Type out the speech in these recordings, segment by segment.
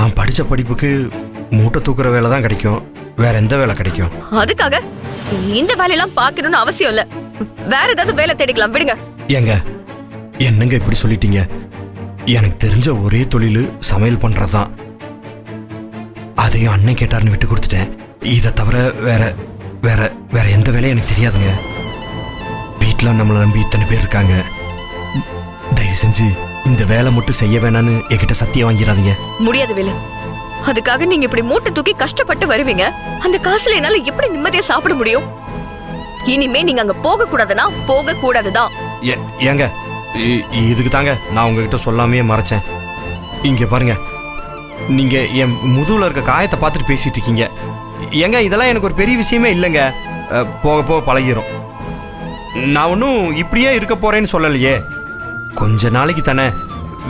நான் படிச்ச படிப்புக்கு மூட்டை தூக்குற வேலை தான் கிடைக்கும், வேற எந்த வேலை கிடைக்கும்? அதுக்காக இந்த வேலையெல்லாம் பார்க்கணும்னு அவசியம் இல்ல. வேற ஏதாவது வேலை தேடிக்கலாம், விடுங்க. ஏங்க என்னங்க இப்படி சொல்லிட்டீங்க? எனக்கு தெரிஞ்ச ஒரே தொழில் சமையல் பண்றதுதான். அதையும் அண்ணன் கேட்டாருன்னு விட்டு கொடுத்துட்டேன். இதை தவிர வேற வேற வேற எந்த வேலையும் எனக்கு தெரியாதுங்க. வீட்டில் நம்மளை நம்பி இத்தனை பேர் இருக்காங்க. தயவு செஞ்சு இந்த வேலை மட்டும் செய்ய வேணான்னு என்கிட்ட சத்தியம் வாங்கிடாதீங்க. முடியாது வேலு. அதுக்காக நீங்க இப்படி மூட்டை தூக்கி கஷ்டப்பட்டு வருவீங்க. அந்த காசுல என்னால எப்படி நிம்மதியா சாப்பிட முடியும்? இனிமே நீங்க அங்க போக கூடாதுன்னா போக கூடாதுதான். ஏங்க இதுக்கு தாங்க நான் உங்ககிட்ட சொல்லாமே மறைச்சேன். இங்க பாருங்க, நீங்க என் முதுகுல இருக்க காயத்தை பார்த்துட்டு பேசிட்டு இருக்கீங்க. ஏங்க இதெல்லாம் எனக்கு ஒரு பெரிய விஷயமே இல்லைங்க. போக போக பழகிரும். நான் ஒன்றும் இப்படியே இருக்க போறேன்னு சொல்லலையே. கொஞ்ச நாளைக்கு தானே,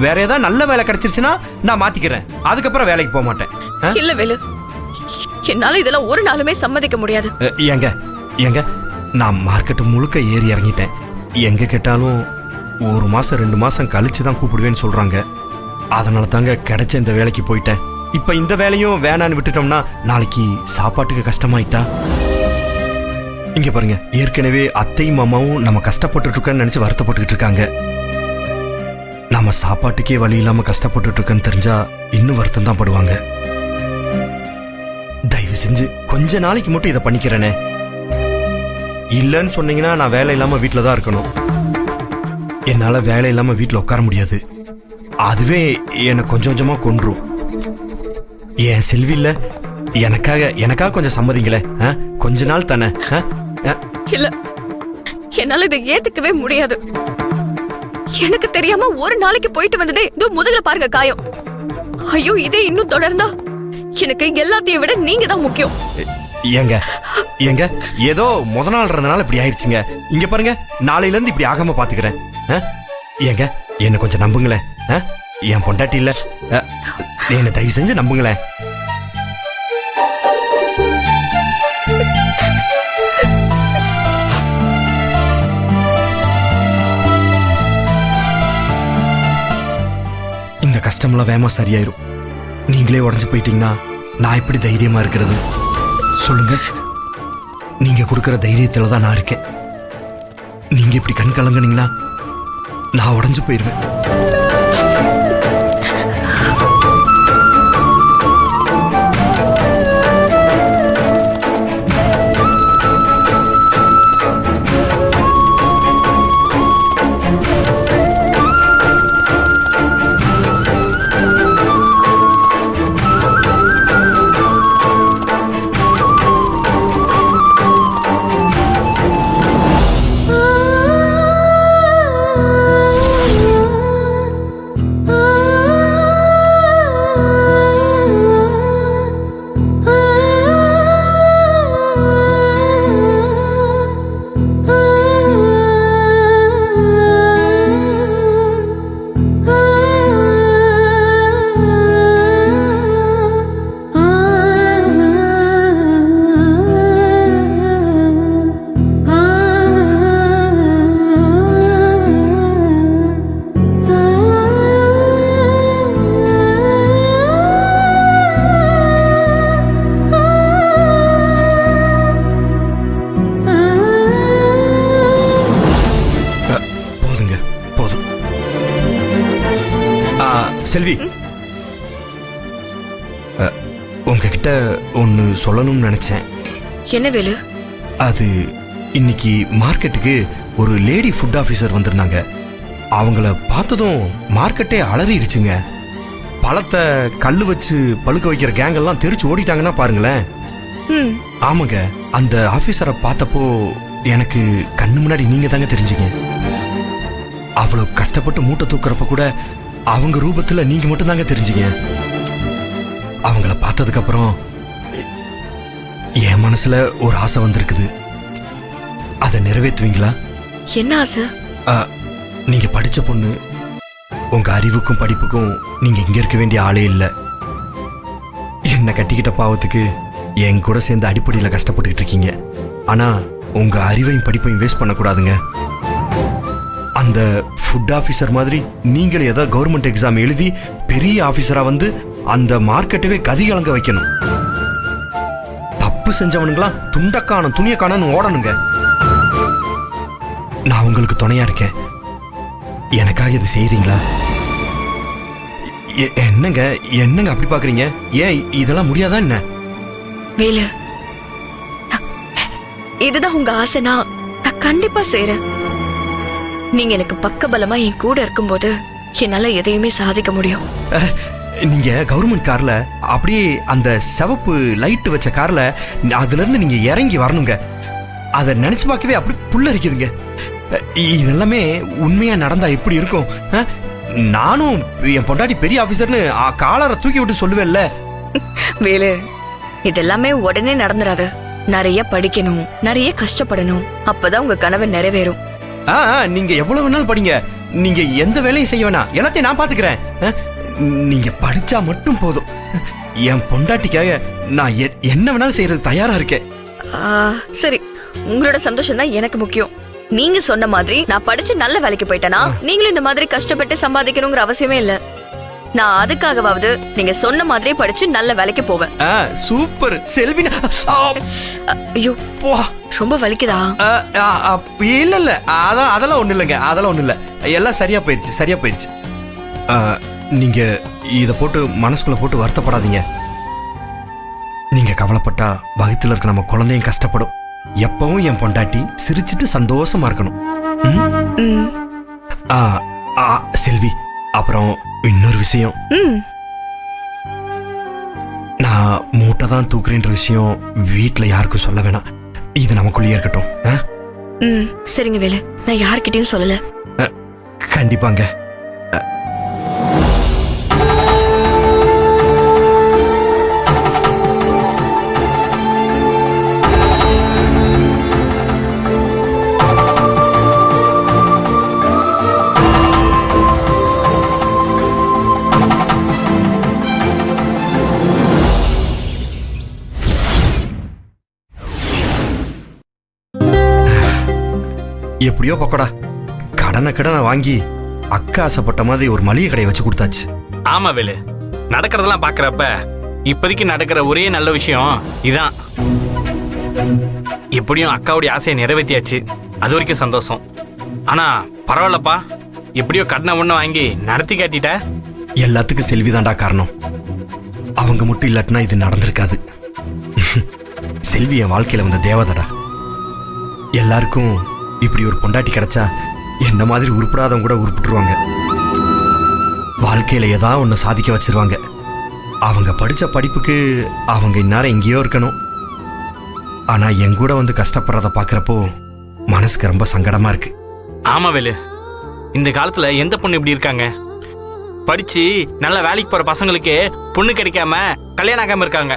வேற ஏதாவது நல்ல வேலை கிடைச்சிருச்சுன்னா நான் மாத்திக்கிறேன். அதுக்கப்புறம் வேலைக்கு போக மாட்டேன். இல்ல வேலு, என்னால இதெல்லாம் ஒரு நாளுமே சம்மதிக்க முடியாது. ஏங்க ஏங்க நான் மார்க்கெட்டு முழுக்க ஏறி இறங்கிட்டேன். எங்க கேட்டாலும் 1 மாசம் 2 மாசம் கழிச்சு தான் கூப்பிடுவேன்னு சொல்றாங்க. அதனால தாங்க கிடைச்ச இந்த வேலைக்கு போயிட்டேன். இப்ப இந்த வேலையும் வேணான்னு விட்டுட்டோம்னா நாளைக்கு சாப்பாட்டுக்கு கஷ்டமாயிட்டா? இங்க பாருங்க, ஏற்கனவே அத்தையும் மாமாவும் நம்ம கஷ்டப்பட்டு இருக்கோன்னு நினைச்சு வருத்தப்பட்டுக்கிட்டு இருக்காங்க. நம்ம சாப்பாட்டுக்கே வழி இல்லாம கஷ்டப்பட்டு இருக்கோன்னு தெரிஞ்சா இன்னும் வருத்தம் தான் படுவாங்க. தயவு செஞ்சு கொஞ்ச நாளைக்கு மட்டும் இதை பண்ணிக்கிறேனே. இல்லைன்னு சொன்னீங்கன்னா நான் வேலை இல்லாம வீட்டில் தான் இருக்கணும். என்னால வேலை இல்லாம வீட்டில் உட்கார முடியாது. அதுவே என்னை கொஞ்சம் கொஞ்சமா கொன்றும். என் செல்வியில எனக்காக கொஞ்சம் சம்மதிங்களே. கொஞ்ச நாள் தானே. இல்ல, என்னால இதை ஏத்துக்கவே முடியாது. எனக்கு தெரியாம ஒரு நாளைக்கு போயிட்டு வந்ததே முதுகுல பாருங்க காயம். ஐயோ, இதே இன்னும் தொடர்ந்தா எனக்கு எல்லாத்தையும் விட நீங்க தான் முக்கியம். ஏங்க ஏங்க ஏதோ முத நாள்ன்றதுனால இப்படி ஆயிடுச்சுங்க. இங்க பாருங்க, நாளையில இருந்து இப்படி ஆகாம பாத்துக்கிறேன். ஏங்க என்ன கொஞ்சம் நம்புங்களேன். என் பொண்டாட்டி இல்ல, என்ன தயவு செஞ்சு நம்புங்களேன். இந்த கஷ்டம்லாம் வேகமா சரியாயிரும். நீங்களே உடஞ்சு போயிட்டீங்கன்னா நான் எப்படி தைரியமா இருக்கிறது சொல்லுங்க? நீங்க கொடுக்கிற தைரியத்துல தான் நான் இருக்கேன். நீங்க இப்படி கண் கலங்குனீங்கன்னா நான் உடஞ்சு போயிருவேன். செல்வி, உங்ககிட்ட ஒன்னு சொல்லணும்னு நினைச்சேன். என்ன வேலு? அது இன்னைக்கு மார்க்கெட்டுக்கு ஒரு லேடி ஃபுட் ஆபீசர் வந்திருந்தாங்க. அவங்கள பார்த்ததும் மார்க்கெட்டே அலறிடுச்சுங்க. பழத்தை கல்லு வச்சு பழுக்க வைக்கிற கேங்கெல்லாம் தெரிச்சு ஓடிட்டாங்கன்னா பாருங்களேன். ஆமாங்க, அந்த ஆபீசரை பார்த்தப்போ எனக்கு கண்ணு முன்னாடி நீங்க தாங்க தெரிஞ்சீங்க. அவ்வளவு கஷ்டப்பட்டு மூட்டை தூக்குறப்ப கூட அவங்க ரூபத்துல நீங்க மட்டும் தாங்க தெரிஞ்சீங்க. அவங்கள பார்த்ததுக்கு அப்புறம் என் மனசுல ஒரு ஆசை வந்திருக்குது. அதை நிறைவேற்றுவீங்களா? என்ன ஆசை? நீங்க படிச்ச பொண்ணு. உங்க அறிவுக்கும் படிப்புக்கும் நீங்க இங்க இருக்க வேண்டிய ஆளே இல்லை. என்ன கட்டிக்கிட்ட பாவத்துக்கு என் கூட சேர்ந்து அடிப்படையில் கஷ்டப்பட்டுக்கிட்டு இருக்கீங்க. ஆனா உங்க அறிவையும் படிப்பையும் வேஸ்ட் பண்ணக்கூடாதுங்க. அந்த ஃபுட் ஆஃபீஸர் மாதிரி நீங்களும் ஏதாவது கவர்மெண்ட் எக்ஸாம் எழுதி பெரிய ஆஃபீஸரா வந்து அந்த மார்க்கெட்டவே கதி கலங்க வைக்கணும். தப்பு செஞ்சவனுங்களாம் துண்டக்கான துணியை காணன்னு ஓடணுங்க. நான் உங்களுக்கு துணையா இருக்கேன். எனக்காக இது செய்யறீங்களா? என்னங்க என்னங்க அப்படி பாக்குறீங்க? ஏன் இதெல்லாம் முடியாதா என்ன? வேலு, இதுதான் உங்க ஆசைனா நான் கண்டிப்பா செய்யறேன். நீங்க எனக்கு பக்கபலமா என் கூட இருக்கும்போது என்னால எதையுமே சாதிக்க முடியும். நீங்க கவர்மெண்ட் கார்ல அப்படியே அந்த சிவப்பு லைட் வச்ச கார்ல அதுல இருந்து நீங்க இறங்கி வரணுங்க. அதை நினைச்சு பார்க்கவே அப்படி புல்லரிக்குதுங்க. இதெல்லாமே உண்மையா நடந்தா எப்படி இருக்கும்? நானும் என் பொண்டாட்டி பெரிய ஆபீசர்னு காலரை தூக்கி விட்டு சொல்லுவேன்ல. வேலு, இதெல்லாமே உடனே நடந்துராது. நிறைய படிக்கணும், நிறைய கஷ்டப்படணும். அப்பதான் உங்க கனவு நிறைவேறும். நீங்க எவ்வளவு வேணாலும் படிங்க. நீங்க எந்த வேலையும் செய்ய வேணாம், எல்லாத்தையும் நான் பாத்துக்கிறேன். நீங்க படிச்சா மட்டும் போதும். என் பொண்டாட்டிக்காக நான் என்ன வேணாலும் செய்யறது தயாரா இருக்கேன். சரி, உங்களோட சந்தோஷம் தான் எனக்கு முக்கியம். நீங்க சொன்ன மாதிரி நான் படிச்சு நல்ல வேலைக்கு போயிட்டேனா நீங்களும் இந்த மாதிரி கஷ்டப்பட்டு சம்பாதிக்கணுங்கிற அவசியமே இல்ல. நான் அதுக்காகவாவது நீங்க சொன்ன மாதிரியே படிச்சு நல்ல வேலைக்கு போவேன். சூப்பர் செல்வி. ஐயோ, ரொம்ப வலிக்குதா? இல்ல இல்ல, அதெல்லாம் ஒண்ணு இல்லைங்க, அதெல்லாம் ஒண்ணு இல்ல. எல்லாம் சரியா போயிருச்சு, சரியா போயிருச்சு. நீங்க இத போட்டு மனசுக்குள்ள போட்டு வருத்தப்படாதீங்க. நீங்க கவலைப்பட்டா வகுத்துல இருக்க நம்ம குழந்தையும் கஷ்டப்படும். எப்பவும் என் பொண்டாட்டி சிரிச்சிட்டு சந்தோஷமா இருக்கணும். செல்வி, அப்புறம் இன்னொரு விஷயம். நான் மூட்டை தான் தூக்குறேன்ற விஷயம் வீட்டுல யாருக்கும் சொல்ல வேணாம். இது நமக்குள்ளேயே இருக்கட்டும். சரிங்க வேலு, நான் யார்கிட்டயும் சொல்லல. கண்டிப்பாங்க. எப்படியோ பக்கோடா கடனை வாங்கி அக்கா ஆசைப்பட்ட மாதிரி ஒரு மளிகை கடையை வச்சு கொடுத்தாச்சு. ஆமா வேலு, நடக்கிறதெல்லாம் பாக்குறப்ப இப்போதைக்கு நடக்கிற ஒரே நல்ல விஷயம் இதான். எப்படியும் அக்காவுடைய ஆசையை நிறைவேற்றியாச்சு, அது வரைக்கும் சந்தோஷம். ஆனா பரவாயில்லப்பா, எப்படியோ கடனை ஒண்ணு வாங்கி நடத்தி காட்டிட்ட. எல்லாத்துக்கும் செல்விதான்டா காரணம். அவங்க மட்டும் இல்லாட்டினா இது நடந்திருக்காது. செல்வி என் வாழ்க்கையில வந்த தேவதடா. எல்லாருக்கும் இப்படி ஒரு பொண்டாட்டி கிடைச்சா என்ன மாதிரி உருப்படாதவங்க கூட உருப்பிட்டுருவாங்க. வாழ்க்கையில ஏதாவது ஒன்று சாதிக்க வச்சிருவாங்க. அவங்க படிச்ச படிப்புக்கு அவங்க இந்நேரம் எங்கேயோ இருக்கணும். ஆனா என் கூட வந்து கஷ்டப்படுறத பாக்குறப்போ மனசுக்கு ரொம்ப சங்கடமா இருக்கு. ஆமா வேலு, இந்த காலத்துல எந்த பொண்ணு இப்படி இருக்காங்க? படிச்சு நல்ல வேலைக்கு போற பசங்களுக்கு பொண்ணு கிடைக்காம கல்யாணம் ஆகாம இருக்காங்க.